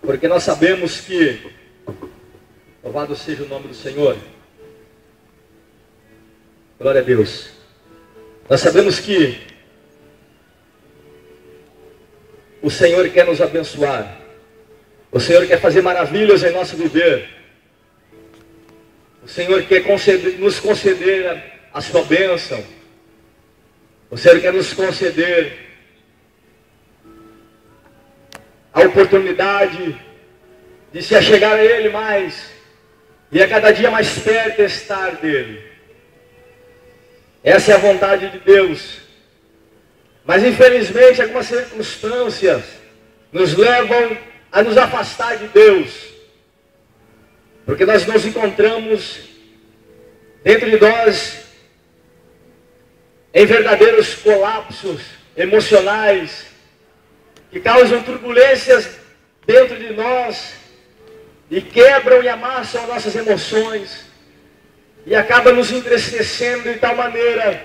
Porque nós sabemos que, louvado seja o nome do Senhor, glória a Deus, nós sabemos que o Senhor quer nos abençoar, o Senhor quer fazer maravilhas em nosso viver, o Senhor quer nos conceder a sua bênção, o Senhor quer nos conceder a oportunidade de se achegar a Ele mais e a cada dia mais perto estar dEle. Essa é a vontade de Deus. Mas infelizmente algumas circunstâncias nos levam a nos afastar de Deus, porque nós nos encontramos dentro de nós em verdadeiros colapsos emocionais que causam turbulências dentro de nós e quebram e amassam as nossas emoções e acabam nos entristecendo de tal maneira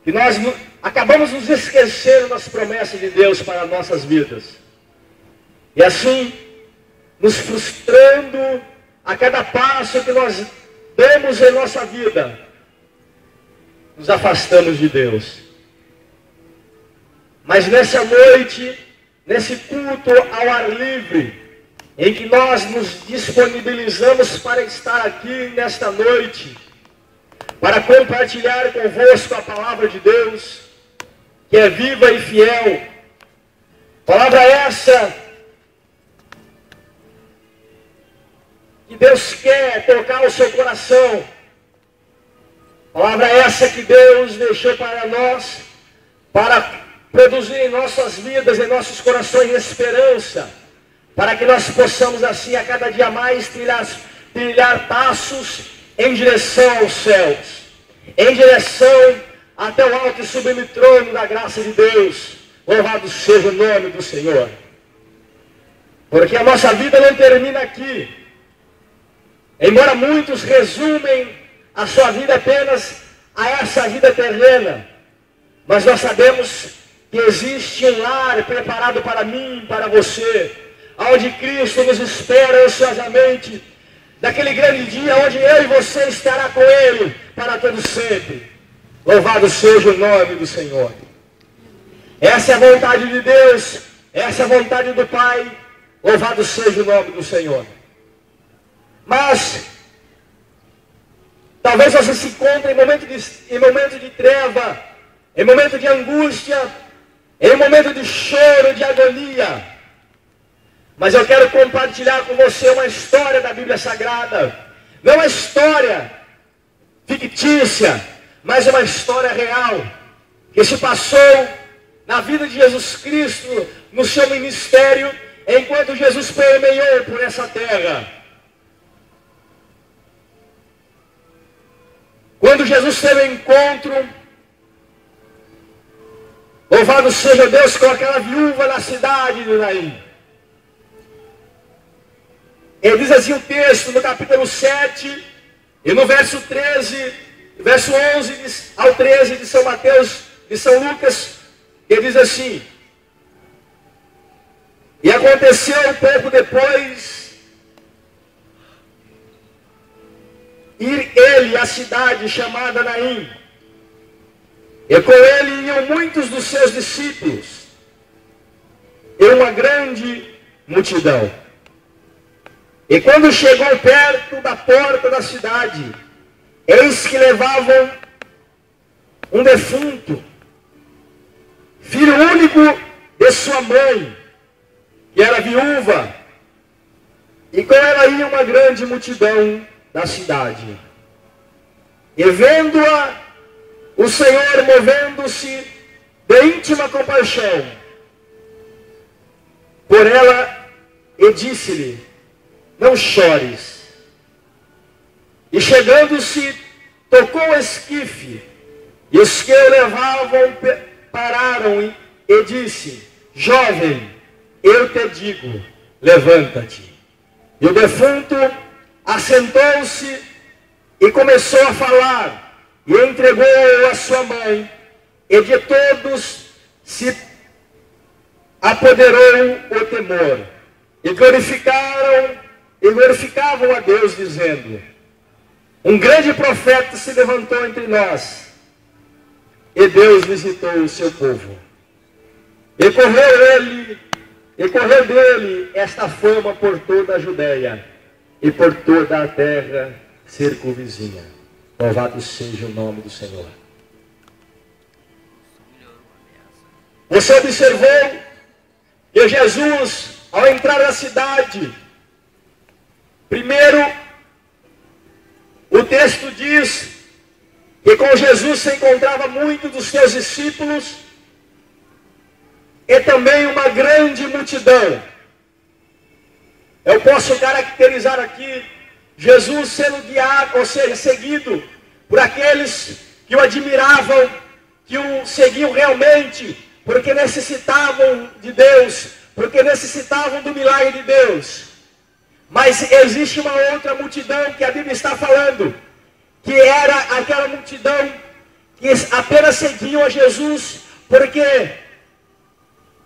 que nós acabamos nos esquecendo das promessas de Deus para as nossas vidas. E assim, nos frustrando a cada passo que nós damos em nossa vida, nos afastamos de Deus. Mas nessa noite, nesse culto ao ar livre, em que nós nos disponibilizamos para estar aqui nesta noite, para compartilhar convosco a palavra de Deus, que é viva e fiel. Palavra essa que Deus quer tocar o seu coração. Palavra essa que Deus deixou para nós, para produzir em nossas vidas, em nossos corações esperança, para que nós possamos assim a cada dia mais trilhar passos em direção aos céus, em direção até o alto e sublime trono da graça de Deus. Louvado seja o nome do Senhor. Porque a nossa vida não termina aqui. Embora muitos resumem a sua vida apenas a essa vida terrena, mas nós sabemos que existe um lar preparado para mim, para você, onde Cristo nos espera ansiosamente, daquele grande dia onde eu e você estará com Ele para todo sempre. Louvado seja o nome do Senhor. Essa é a vontade de Deus, essa é a vontade do Pai. Louvado seja o nome do Senhor. Mas talvez você se encontre em momento de treva, em momento de angústia, em momento de choro, de agonia. Mas eu quero compartilhar com você uma história da Bíblia Sagrada. Não uma história fictícia, mas uma história real, que se passou na vida de Jesus Cristo, no seu ministério, enquanto Jesus permeou por essa terra. Quando Jesus teve um encontro, louvado seja Deus, com aquela viúva na cidade de Naim. Ele diz assim o texto, no capítulo 7, e no verso 13, verso 11 ao 13 de São Mateus, de São Lucas, ele diz assim: e aconteceu um pouco depois, ir ele à cidade chamada Naim, e com ele iam muitos dos seus discípulos, e uma grande multidão. E quando chegou perto da porta da cidade, eis que levavam um defunto, filho único de sua mãe, que era viúva, e com ela ia uma grande multidão da cidade. E vendo-a, o Senhor, movendo-se de íntima compaixão por ela, e disse-lhe: não chores. E chegando-se, tocou o esquife, e os que o levavam pararam e disse: jovem, eu te digo, levanta-te. E o defunto assentou-se e começou a falar, e entregou-o a sua mãe, e de todos se apoderou o temor. e glorificavam a Deus, dizendo: um grande profeta se levantou entre nós, e Deus visitou o seu povo. E correu dele esta fama por toda a Judéia e por toda a terra circunvizinha. Louvado seja o nome do Senhor. Você observou que Jesus, ao entrar na cidade, primeiro, o texto diz que com Jesus se encontrava muitos dos seus discípulos e também uma grande multidão. Eu posso caracterizar aqui Jesus sendo guiado, ou seja, seguido por aqueles que o admiravam, que o seguiam realmente, porque necessitavam de Deus, porque necessitavam do milagre de Deus. Mas existe uma outra multidão que a Bíblia está falando, que era aquela multidão que apenas seguiam a Jesus, porque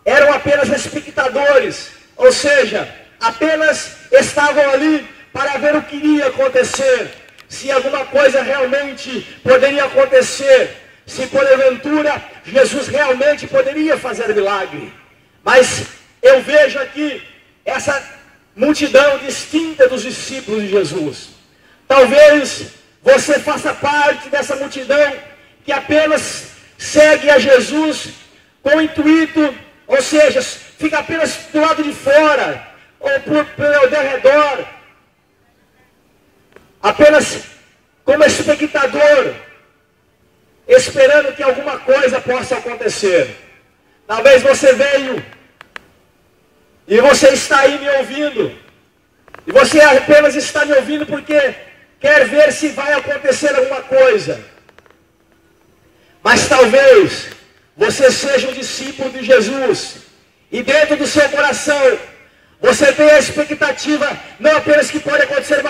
eram apenas espectadores, ou seja, apenas estavam ali para ver o que iria acontecer, se alguma coisa realmente poderia acontecer, se porventura Jesus realmente poderia fazer milagre. Mas eu vejo aqui essa multidão distinta dos discípulos de Jesus. Talvez você faça parte dessa multidão que apenas segue a Jesus com o intuito, ou seja, fica apenas do lado de fora, ou pelo derredor, apenas como espectador, esperando que alguma coisa possa acontecer. Talvez você veio e você está aí me ouvindo, e você apenas está me ouvindo porque quer ver se vai acontecer alguma coisa. Mas talvez você seja um discípulo de Jesus, e dentro do seu coração você tem a expectativa, não apenas que pode acontecer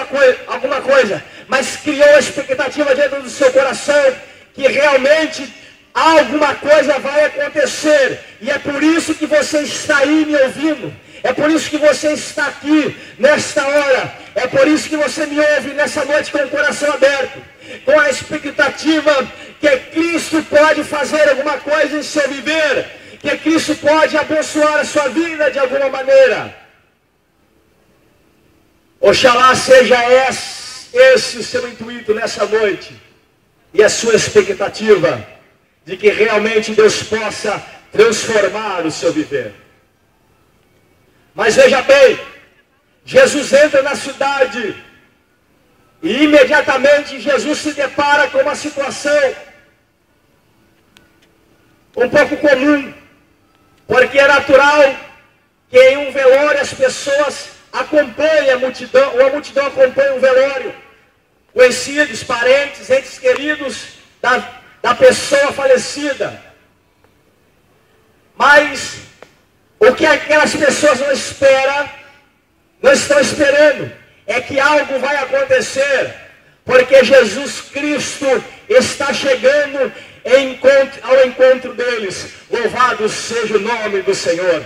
alguma coisa, mas criou a expectativa dentro do seu coração que realmente alguma coisa vai acontecer. E é por isso que você está aí me ouvindo. É por isso que você está aqui nesta hora. É por isso que você me ouve nessa noite com o coração aberto, com a expectativa que Cristo pode fazer alguma coisa em seu viver, que Cristo pode abençoar a sua vida de alguma maneira. Oxalá seja esse o seu intuito nessa noite, e a sua expectativa de que realmente Deus possa transformar o seu viver. Mas veja bem, Jesus entra na cidade e imediatamente Jesus se depara com uma situação um pouco comum, porque é natural que em um velório as pessoas acompanhem a multidão, ou a multidão acompanha um velório, conhecidos, parentes, entes queridos da pessoa falecida. Mas o que aquelas pessoas não estão esperando, é que algo vai acontecer, porque Jesus Cristo está chegando ao encontro deles. Louvado seja o nome do Senhor.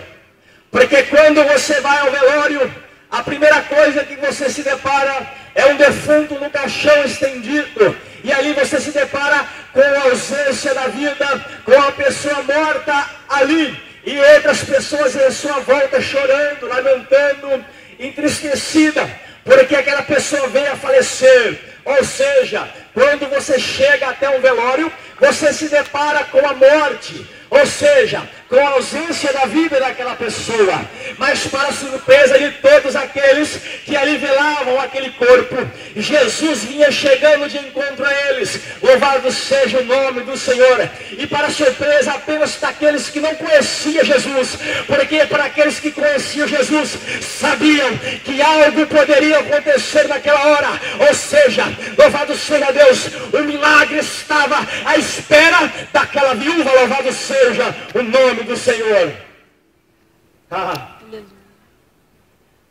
Porque quando você vai ao velório, a primeira coisa que você se depara é um defunto no caixão estendido. E ali você se depara com a ausência da vida, com a pessoa morta ali. E outras pessoas em sua volta chorando, lamentando, entristecida, porque aquela pessoa veio a falecer. Ou seja, quando você chega até um velório, você se depara com a morte, ou seja, com a ausência da vida daquela pessoa. Mas para a surpresa de todos aqueles que ali velavam aquele corpo, Jesus vinha chegando de encontro a eles. Louvado seja o nome do Senhor. E para a surpresa apenas daqueles que não conheciam Jesus, porque para aqueles que conheciam Jesus, sabiam que algo poderia acontecer naquela hora. Ou seja, louvado seja Deus, o milagre estava à espera daquela viúva. Louvado seja o nome do Senhor.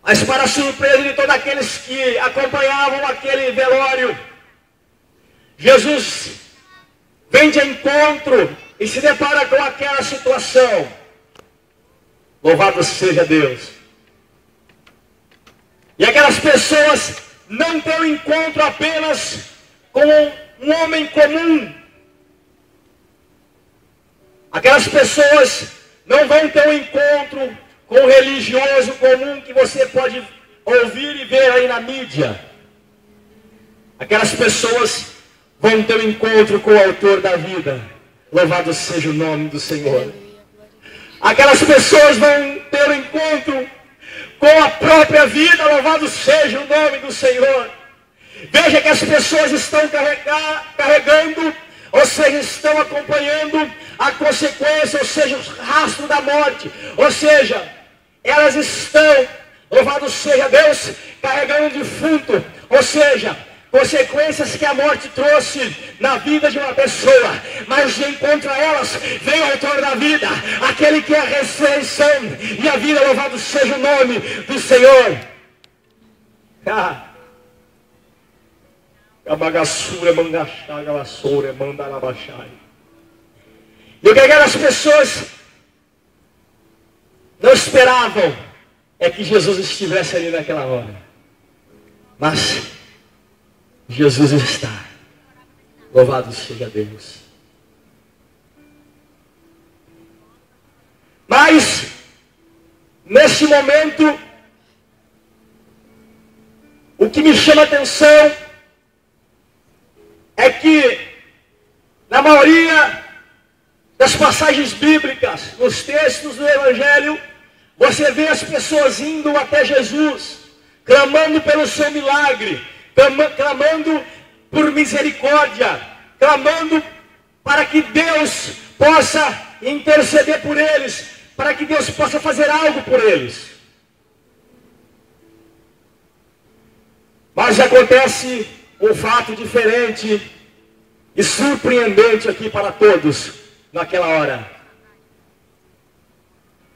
Mas para a surpresa de todos aqueles que acompanhavam aquele velório, Jesus vem de encontro e se depara com aquela situação. Louvado seja Deus. E aquelas pessoas não têm um encontro apenas com um homem comum. Aquelas pessoas não vão ter um encontro com um religioso comum que você pode ouvir e ver aí na mídia. Aquelas pessoas vão ter um encontro com o autor da vida. Louvado seja o nome do Senhor. Aquelas pessoas vão ter um encontro com a própria vida. Louvado seja o nome do Senhor. Veja que as pessoas estão carregando, ou seja, estão acompanhando a consequência, ou seja, o rastro da morte. Ou seja, elas estão, louvado seja Deus, carregando um defunto. Ou seja, consequências que a morte trouxe na vida de uma pessoa. Mas de encontro a elas, vem o autor da vida, aquele que é a ressurreição e a vida. Louvado seja o nome do Senhor. E o que aquelas pessoas não esperavam é que Jesus estivesse ali naquela hora. Mas Jesus está. Louvado seja Deus. Mas neste momento, o que me chama a atenção é que na maioria das passagens bíblicas, nos textos do Evangelho, você vê as pessoas indo até Jesus, clamando pelo seu milagre, clamando por misericórdia, clamando para que Deus possa interceder por eles, para que Deus possa fazer algo por eles. Mas acontece um fato diferente e surpreendente aqui para todos naquela hora.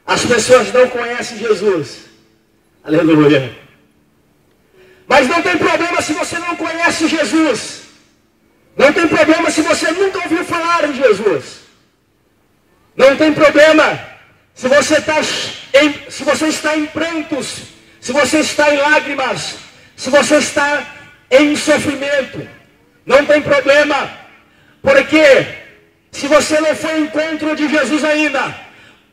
As pessoas não conhecem Jesus. Aleluia. Mas não tem problema se você não conhece Jesus. Não tem problema se você nunca ouviu falar de Jesus. Não tem problema se você está em prantos, se você está em lágrimas, se você está em sofrimento. Não tem problema, porque se você não foi ao encontro de Jesus ainda,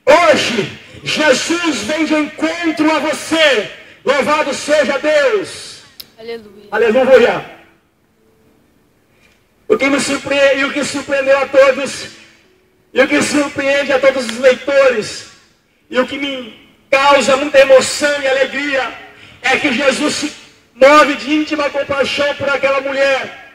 hoje Jesus vem de encontro a você. Louvado seja Deus. Aleluia. Aleluia. O que surpreendeu a todos, e o que surpreende a todos os leitores, e o que me causa muita emoção e alegria, é que Jesus se move de íntima compaixão por aquela mulher.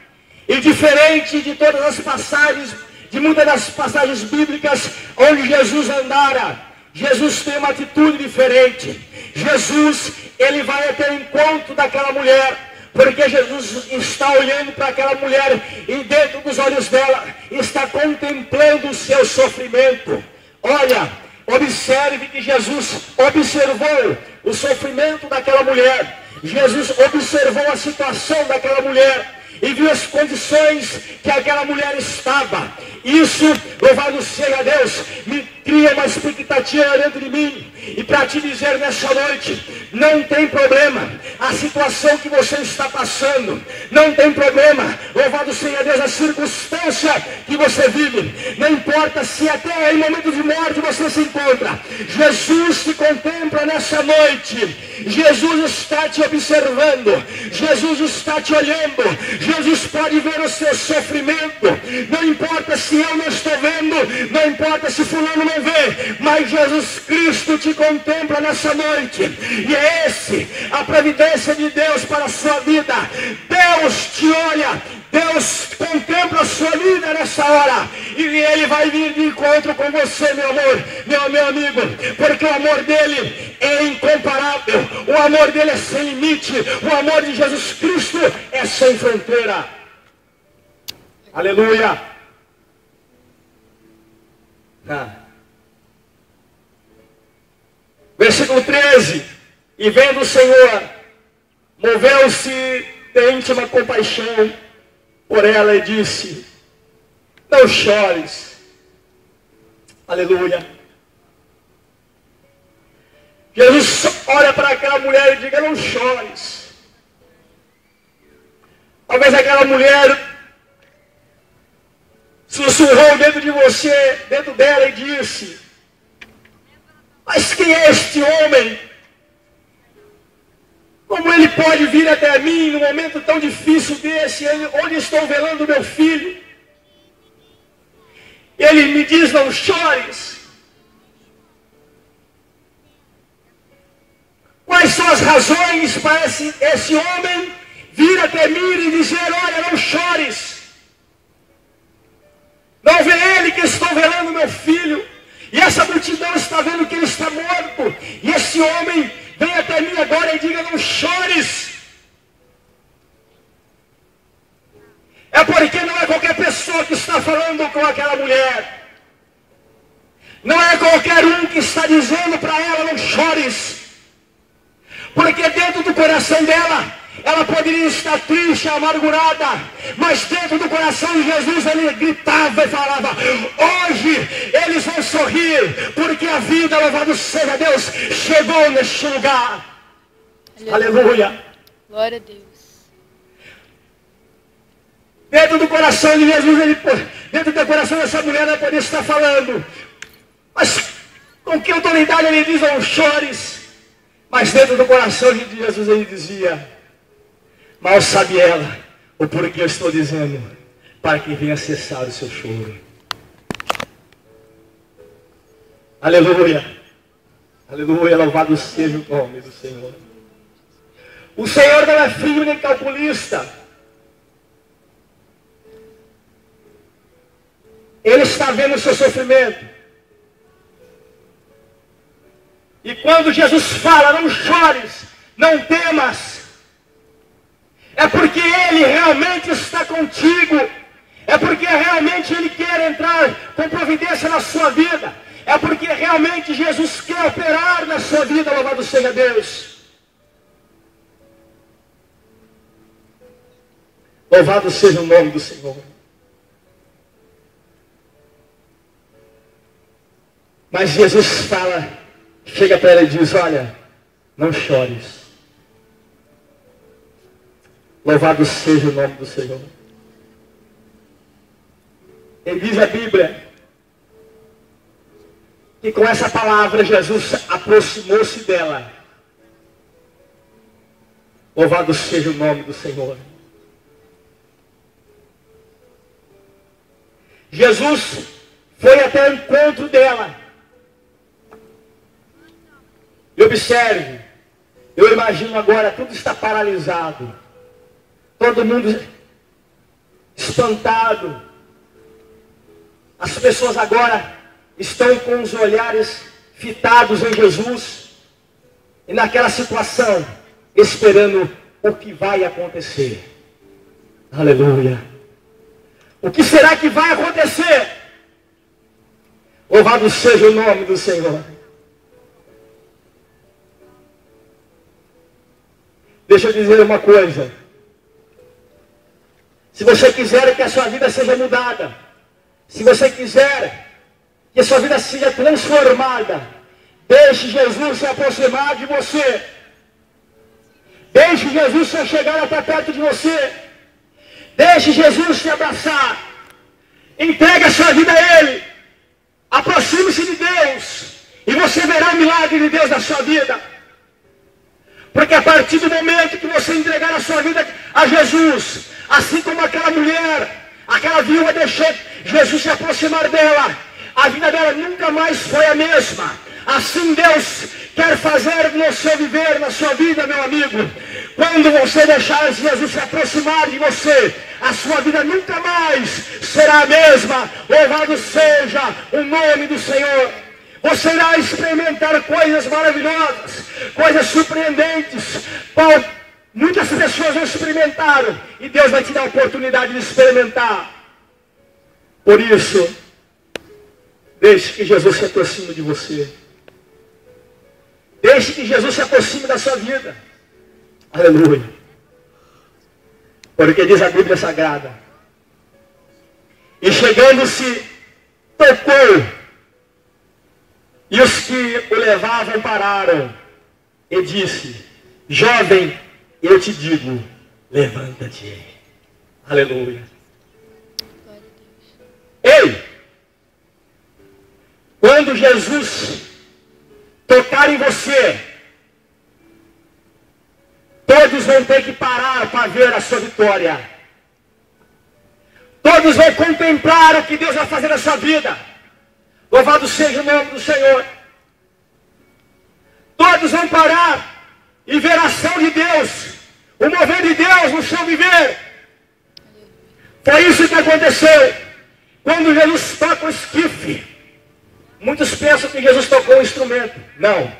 E diferente de todas as passagens, de muitas das passagens bíblicas onde Jesus andara, Jesus tem uma atitude diferente. Jesus, ele vai até o encontro daquela mulher, porque Jesus está olhando para aquela mulher e dentro dos olhos dela está contemplando o seu sofrimento. Olha, observe que Jesus observou o sofrimento daquela mulher. Jesus observou a situação daquela mulher e viu as condições que aquela mulher estava. Isso, louvado seja Deus, me cria uma expectativa dentro de mim. E para te dizer nessa noite, não tem problema a situação que você está passando, não tem problema, louvado seja Deus, a circunstância que você vive, não importa se até em momento de morte você se encontra, Jesus te contempla nessa noite, Jesus está te observando, Jesus está te olhando, Jesus pode ver o seu sofrimento, não importa se eu não estou vendo, não importa se fulano não vê, mas Jesus Cristo te contempla nessa noite, e é esse a providência de Deus para a sua vida. Deus te olha, Deus contempla a sua vida nessa hora, e Ele vai vir de encontro com você, meu amor, meu amigo, porque o amor dele é incomparável, o amor dele é sem limite, o amor de Jesus Cristo é sem fronteira. Aleluia. Versículo 13. E vendo o Senhor, moveu-se de íntima compaixão por ela e disse: não chores. Aleluia. Jesus olha para aquela mulher e diga: não chores. Talvez aquela mulher sussurrou dentro de você, dentro dela, e disse: mas quem é este homem? Como ele pode vir até mim num momento tão difícil desse, onde estou velando meu filho? Ele me diz: não chores. Quais são as razões para esse homem vir até mim e dizer: olha, não chores? Não vê ele que estou velando meu filho, e essa multidão está vendo que ele está morto, e esse homem vem até mim agora e diga: não chores. É porque não é qualquer pessoa que está falando com aquela mulher. Não é qualquer um que está dizendo para ela: não chores. Porque dentro do coração dela, ela poderia estar triste, amargurada, mas dentro do coração de Jesus ele gritava e falava: hoje eles vão sorrir, porque a vida, louvado seja Deus, chegou neste lugar. Aleluia. Glória a Deus. Dentro do coração de Jesus, dentro do coração dessa mulher, ela poderia estar falando: mas com que autoridade ele diz: não chores? Mas dentro do coração de Jesus ele dizia: mal sabe ela o porquê eu estou dizendo, para que venha cessar o seu choro. Aleluia. Aleluia, louvado seja o nome do Senhor. O Senhor não é frio nem calculista. Ele está vendo o seu sofrimento. E quando Jesus fala: não chores, não temas, é porque Ele realmente está contigo. É porque realmente Ele quer entrar com providência na sua vida. É porque realmente Jesus quer operar na sua vida, louvado seja Deus. Louvado seja o nome do Senhor. Mas Jesus fala, chega para ela e diz: olha, não chores. Louvado seja o nome do Senhor. Ele diz a Bíblia que com essa palavra Jesus aproximou-se dela. Louvado seja o nome do Senhor. Jesus foi até o encontro dela. E observe, eu imagino agora, tudo está paralisado. Todo mundo espantado. As pessoas agora estão com os olhares fitados em Jesus. E naquela situação, esperando o que vai acontecer. Aleluia. O que será que vai acontecer? Louvado seja o nome do Senhor. Deixa eu dizer uma coisa. Se você quiser que a sua vida seja mudada, se você quiser que a sua vida seja transformada, deixe Jesus se aproximar de você. Deixe Jesus se chegar até perto de você. Deixe Jesus te abraçar. Entregue a sua vida a Ele. Aproxime-se de Deus. E você verá o milagre de Deus na sua vida. Porque a partir do momento que você entregar a sua vida a Jesus, assim como aquela mulher, aquela viúva deixou Jesus se aproximar dela, a vida dela nunca mais foi a mesma. Assim Deus quer fazer no seu viver, na sua vida, meu amigo. Quando você deixar Jesus se aproximar de você, a sua vida nunca mais será a mesma. Louvado seja o nome do Senhor. Você irá experimentar coisas maravilhosas, coisas surpreendentes, qual muitas pessoas não experimentaram, e Deus vai te dar a oportunidade de experimentar. Por isso, deixe que Jesus se aproxime de você. Deixe que Jesus se aproxime da sua vida. Aleluia. Porque diz a Bíblia Sagrada: e chegando-se, tocou, e os que o levavam pararam. e disse: jovem, eu te digo, levanta-te. Aleluia. Ei! Quando Jesus tocar em você, todos vão ter que parar para ver a sua vitória. Todos vão contemplar o que Deus vai fazer na sua vida. Louvado seja o nome do Senhor. Todos vão parar e ver a ação de Deus, o mover de Deus no seu viver. Foi isso que aconteceu quando Jesus toca o esquife. Muitos pensam que Jesus tocou um instrumento. Não.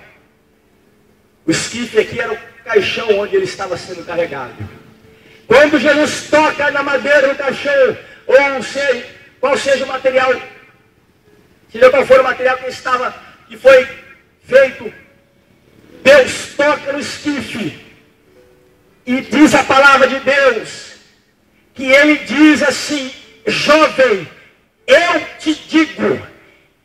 O esquife aqui era o caixão onde ele estava sendo carregado. Quando Jesus toca na madeira do caixão, ou seja, qual seja o material, seja qual for o material que foi feito, Deus toca no esquife. E diz a palavra de Deus, que ele diz assim: jovem, eu te digo.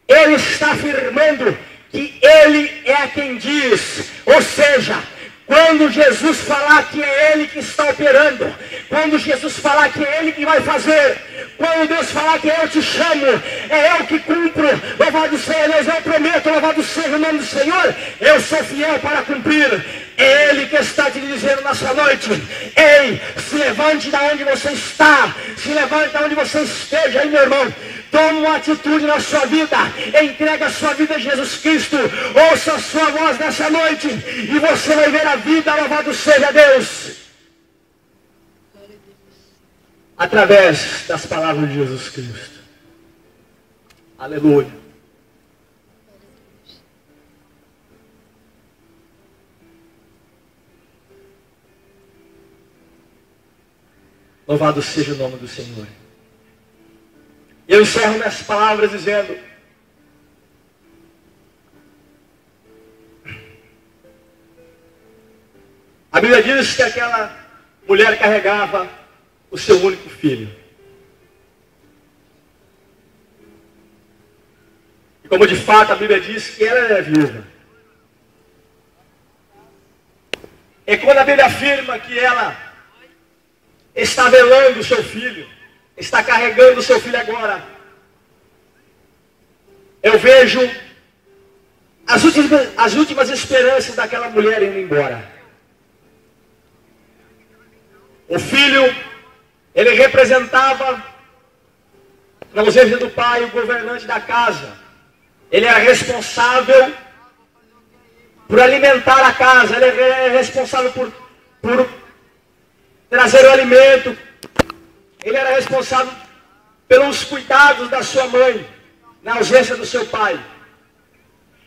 Ele está afirmando que ele é quem diz. Ou seja, quando Jesus falar que é ele que está operando, quando Jesus falar que é ele que vai fazer, quando Deus falar que eu te chamo, é eu que cumpro, louvado seja Deus, eu prometo, louvado seja o nome do Senhor, eu sou fiel para cumprir. É Ele que está te dizendo nessa noite: ei, se levante da onde você está, se levante da onde você esteja, aí meu irmão, toma uma atitude na sua vida, entrega a sua vida a Jesus Cristo, ouça a sua voz nessa noite, e você vai ver a vida, louvado seja Deus, através das palavras de Jesus Cristo. Aleluia. Louvado seja o nome do Senhor. Eu encerro minhas palavras dizendo: a Bíblia diz que aquela mulher carregava o seu único filho. E como de fato a Bíblia diz que ela era viúva. E quando a Bíblia afirma que ela está velando o seu filho, está carregando o seu filho agora, eu vejo as últimas esperanças daquela mulher indo embora. O filho, ele representava, na ausência do pai, o governante da casa. Ele era responsável por alimentar a casa, ele era responsável por trazer o alimento. Ele era responsável pelos cuidados da sua mãe, na ausência do seu pai.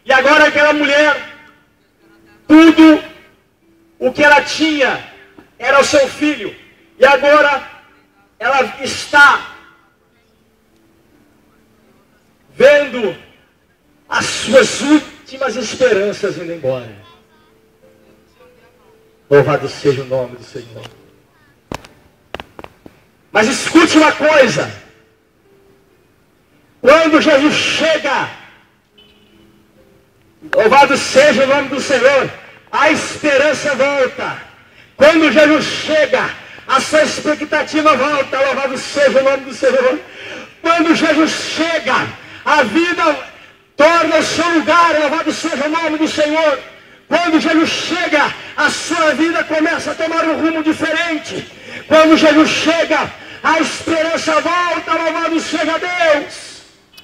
E agora aquela mulher, tudo o que ela tinha era o seu filho. E agora ela está vendo as suas últimas esperanças indo embora. Louvado seja o nome do Senhor. Mas escute uma coisa: quando Jesus chega, louvado seja o nome do Senhor, a esperança volta. Quando Jesus chega, a sua expectativa volta, louvado seja o nome do Senhor. Quando Jesus chega, a vida torna o seu lugar, louvado seja o nome do Senhor. Quando Jesus chega, a sua vida começa a tomar um rumo diferente. Quando Jesus chega, a esperança volta, louvado seja Deus.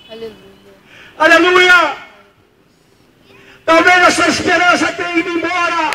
Aleluia. Aleluia. Talvez a sua esperança tenha ido embora.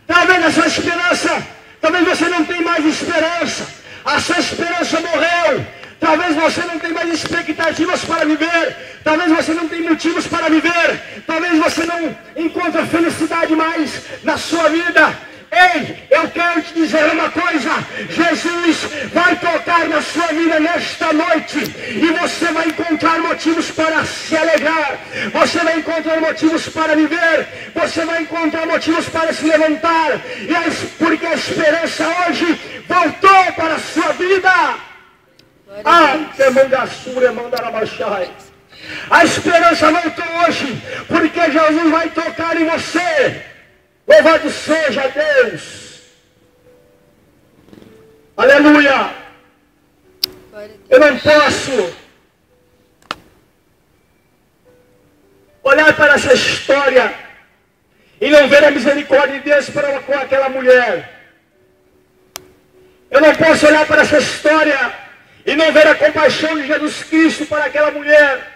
Talvez a sua esperança, talvez você não tenha mais esperança. A sua esperança morreu. Talvez você não tenha mais expectativas para viver. Talvez você não tenha motivos para viver. Talvez você não encontre felicidade mais na sua vida. Ei, eu quero te dizer uma coisa: Jesus vai tocar na sua vida nesta noite, e você vai encontrar motivos para se alegrar, você vai encontrar motivos para viver, você vai encontrar motivos para se levantar, porque a esperança hoje voltou para a sua vida. A esperança voltou hoje, porque Jesus vai tocar em você. Louvado seja Deus. Aleluia. Eu não posso olhar para essa história e não ver a misericórdia de Deus para com aquela mulher. Eu não posso olhar para essa história e não ver a compaixão de Jesus Cristo para aquela mulher.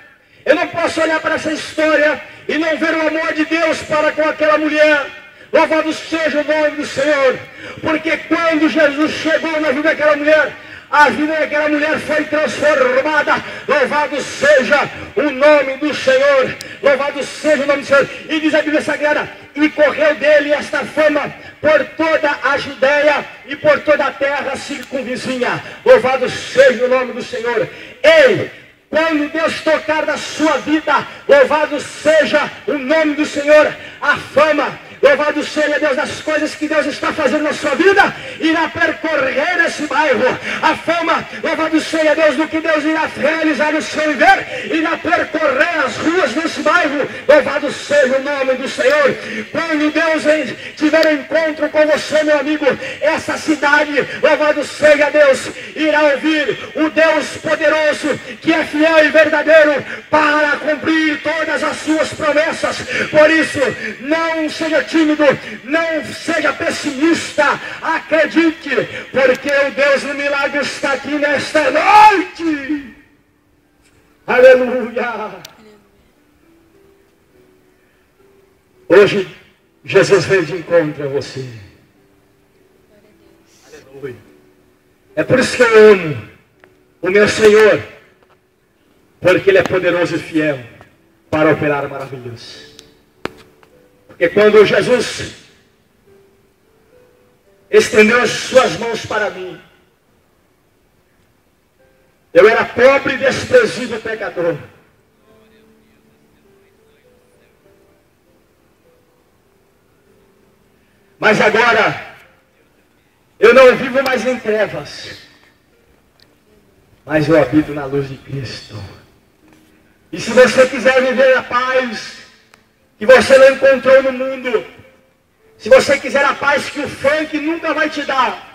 Eu não posso olhar para essa história e não ver o amor de Deus para com aquela mulher. Louvado seja o nome do Senhor. Porque quando Jesus chegou na vida daquela mulher, a vida daquela mulher foi transformada. Louvado seja o nome do Senhor. Louvado seja o nome do Senhor. E diz a Bíblia Sagrada: e correu dele esta fama por toda a Judeia e por toda a terra circunvizinha. Louvado seja o nome do Senhor. Ei, quando Deus tocar na sua vida, louvado seja o nome do Senhor, a fama, louvado seja Deus das coisas que Deus está fazendo na sua vida, irá percorrer esse bairro. A fama, louvado seja Deus, do que Deus irá realizar no seu viver, irá percorrer as ruas desse bairro. Louvado seja o nome do Senhor. Quando Deus tiver encontro com você, meu amigo, essa cidade, louvado seja Deus, irá ouvir o Deus poderoso, que é fiel e verdadeiro para cumprir todas as suas promessas. Por isso, não seja tímido, não seja pessimista, acredite, porque o Deus do milagre está aqui nesta noite. Aleluia. Hoje Jesus veio de encontro a você. Aleluia. É por isso que eu amo o meu Senhor, porque Ele é poderoso e fiel para operar maravilhas. Porque quando Jesus estendeu as suas mãos para mim, eu era pobre, desprezível, pecador. Mas agora, eu não vivo mais em trevas, mas eu habito na luz de Cristo. E se você quiser viver a paz que você não encontrou no mundo, se você quiser a paz que o funk nunca vai te dar,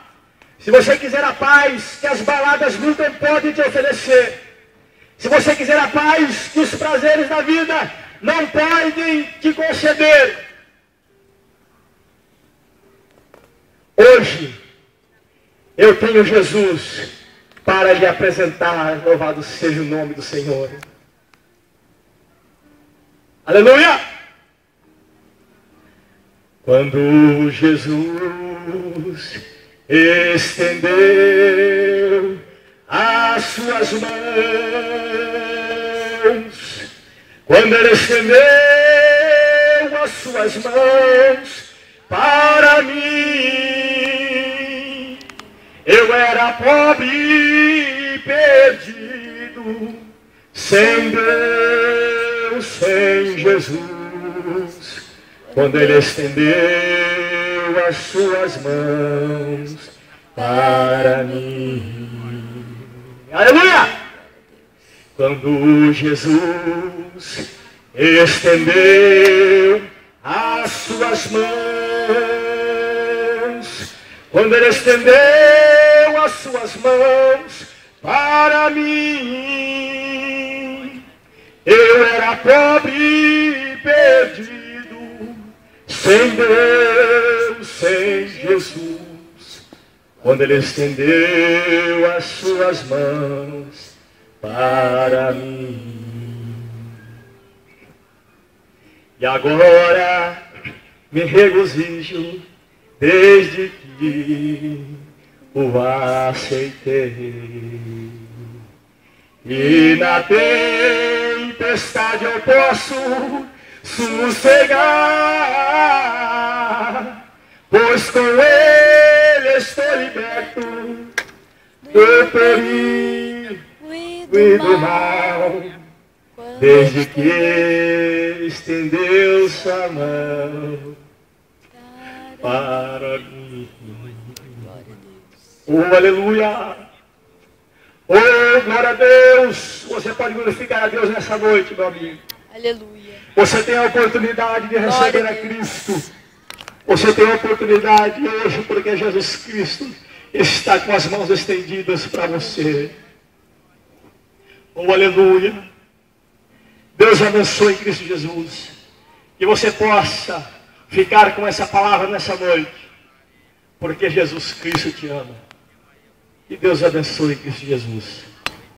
se você quiser a paz que as baladas nunca podem te oferecer, se você quiser a paz que os prazeres da vida não podem te conceder, hoje eu tenho Jesus para lhe apresentar. Louvado seja o nome do Senhor. Aleluia! Quando Jesus estendeu as suas mãos, quando Ele estendeu as suas mãos para mim, eu era pobre e perdido, sem Deus, sem Jesus. Quando Ele estendeu as suas mãos para mim. Aleluia! Quando Jesus estendeu as suas mãos, quando Ele estendeu as suas mãos para mim, eu era pobre e perdido, sem Deus, sem Jesus. Quando Ele estendeu as suas mãos para mim. E agora me regozijo desde que o aceitei. E na tempestade eu posso sossegar, pois com Ele estou liberto do perigo e do mal, desde que Ele estendeu sua mão para mim. Oh, aleluia! Oh, glória a Deus! Você pode glorificar a Deus nessa noite, meu amigo. Aleluia. Você tem a oportunidade de receber a Cristo. Você tem a oportunidade hoje, porque Jesus Cristo está com as mãos estendidas para você. Oh, aleluia. Deus abençoe em Cristo Jesus. Que você possa ficar com essa palavra nessa noite, porque Jesus Cristo te ama. Que Deus abençoe em Cristo Jesus.